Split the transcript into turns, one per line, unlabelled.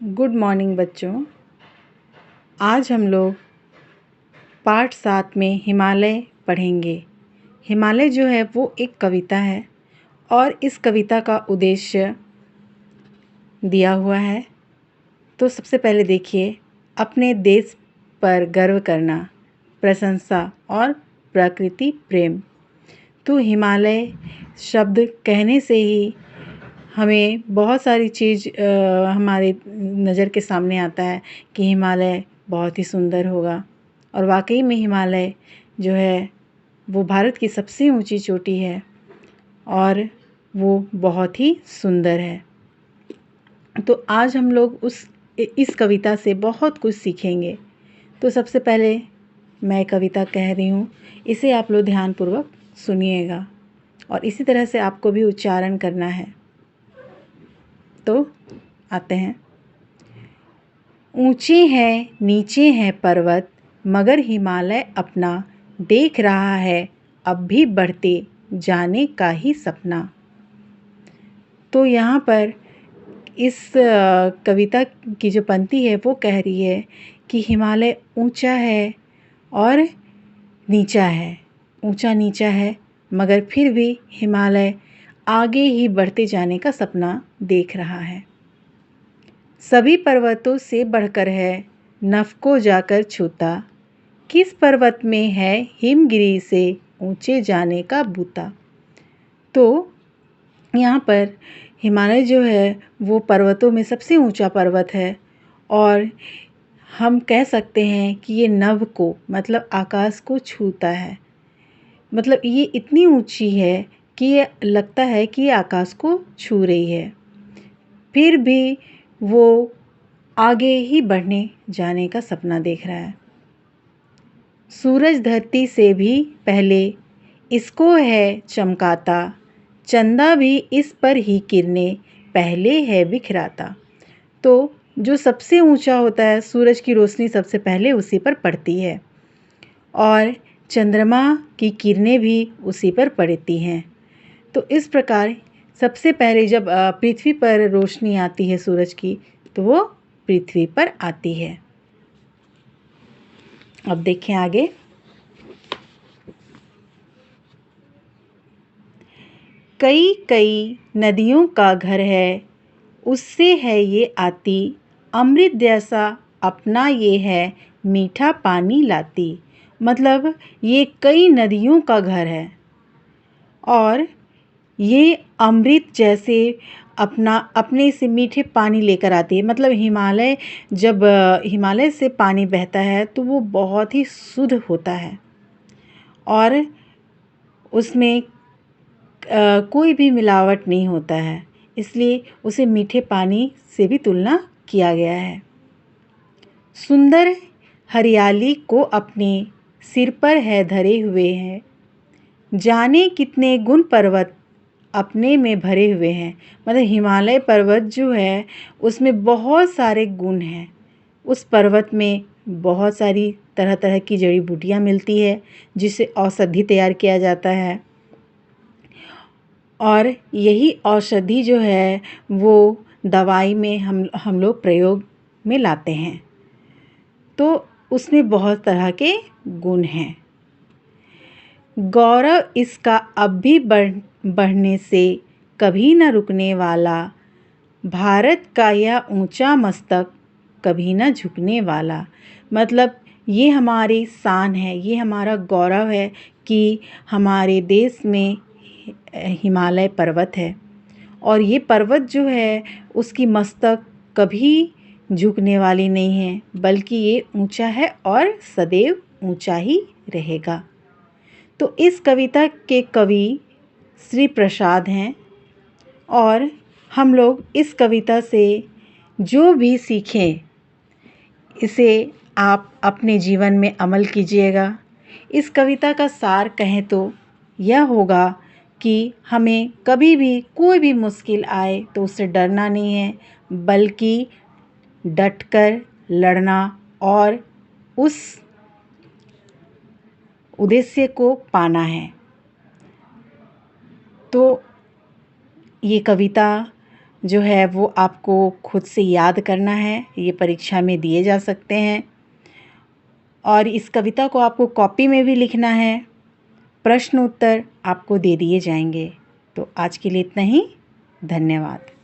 Good morning बच्चों। आज हम लोग पाठ 7 में हिमालय पढ़ेंगे। हिमालय जो है वो एक कविता है और इस कविता का उद्देश्य दिया हुआ है। तो सबसे पहले देखिए, अपने देश पर गर्व करना, प्रशंसा और प्रकृति प्रेम। तो हिमालय शब्द कहने से ही हमें बहुत सारी चीज़ हमारे नज़र के सामने आता है कि हिमालय बहुत ही सुंदर होगा। और वाकई में हिमालय जो है वो भारत की सबसे ऊंची चोटी है और वो बहुत ही सुंदर है। तो आज हम लोग इस कविता से बहुत कुछ सीखेंगे। तो सबसे पहले मैं कविता कह रही हूँ, इसे आप लोग ध्यानपूर्वक सुनिएगा और इसी तरह से आपको भी उच्चारण करना है। तो आते हैं। ऊंचे हैं नीचे हैं पर्वत, मगर हिमालय अपना देख रहा है अब भी बढ़ते जाने का ही सपना। तो यहाँ पर इस कविता की जो पंक्ति है वो कह रही है कि हिमालय ऊंचा है और नीचा है, ऊंचा नीचा है, मगर फिर भी हिमालय आगे ही बढ़ते जाने का सपना देख रहा है। सभी पर्वतों से बढ़कर है, नभ को जाकर छूता, किस पर्वत में है हिमगिरी से ऊंचे जाने का बूता। तो यहाँ पर हिमालय जो है वो पर्वतों में सबसे ऊंचा पर्वत है और हम कह सकते हैं कि ये नभ को मतलब आकाश को छूता है। मतलब ये इतनी ऊंची है कि ये लगता है कि ये आकाश को छू रही है, फिर भी वो आगे ही बढ़ने जाने का सपना देख रहा है। सूरज धरती से भी पहले इसको है चमकाता, चंदा भी इस पर ही किरणें पहले है बिखराता। तो जो सबसे ऊंचा होता है, सूरज की रोशनी सबसे पहले उसी पर पड़ती है और चंद्रमा की किरणें भी उसी पर पड़ती हैं। तो इस प्रकार सबसे पहले जब पृथ्वी पर रोशनी आती है सूरज की, तो वो पृथ्वी पर आती है। अब देखें आगे। कई कई नदियों का घर है, उससे है ये आती, अमृत जैसा अपना ये है मीठा पानी लाती। मतलब ये कई नदियों का घर है और ये अमृत जैसे अपने से मीठे पानी लेकर आती है। मतलब हिमालय जब हिमालय से पानी बहता है तो वो बहुत ही शुद्ध होता है और उसमें कोई भी मिलावट नहीं होता है, इसलिए उसे मीठे पानी से भी तुलना किया गया है। सुंदर हरियाली को अपने सिर पर है धरे हुए हैं, जाने कितने गुण पर्वत अपने में भरे हुए हैं। मतलब हिमालय पर्वत जो है उसमें बहुत सारे गुण हैं। उस पर्वत में बहुत सारी तरह तरह की जड़ी बूटियाँ मिलती है जिससे औषधि तैयार किया जाता है और यही औषधि जो है वो दवाई में हम लोग प्रयोग में लाते हैं। तो उसमें बहुत तरह के गुण हैं। गौरव इसका अब भी बढ़ने से कभी न रुकने वाला, भारत का यह ऊंचा मस्तक कभी न झुकने वाला। मतलब ये हमारी शान है, ये हमारा गौरव है कि हमारे देश में हिमालय पर्वत है और ये पर्वत जो है उसकी मस्तक कभी झुकने वाली नहीं है, बल्कि ये ऊंचा है और सदैव ऊंचा ही रहेगा। तो इस कविता के कवि श्री प्रसाद हैं और हम लोग इस कविता से जो भी सीखें इसे आप अपने जीवन में अमल कीजिएगा। इस कविता का सार कहें तो यह होगा कि हमें कभी भी कोई भी मुश्किल आए तो उससे डरना नहीं है, बल्कि डटकर लड़ना और उस उद्देश्य को पाना है। तो ये कविता जो है वो आपको खुद से याद करना है, ये परीक्षा में दिए जा सकते हैं। और इस कविता को आपको कॉपी में भी लिखना है, प्रश्न उत्तर आपको दे दिए जाएंगे। तो आज के लिए इतना ही, धन्यवाद।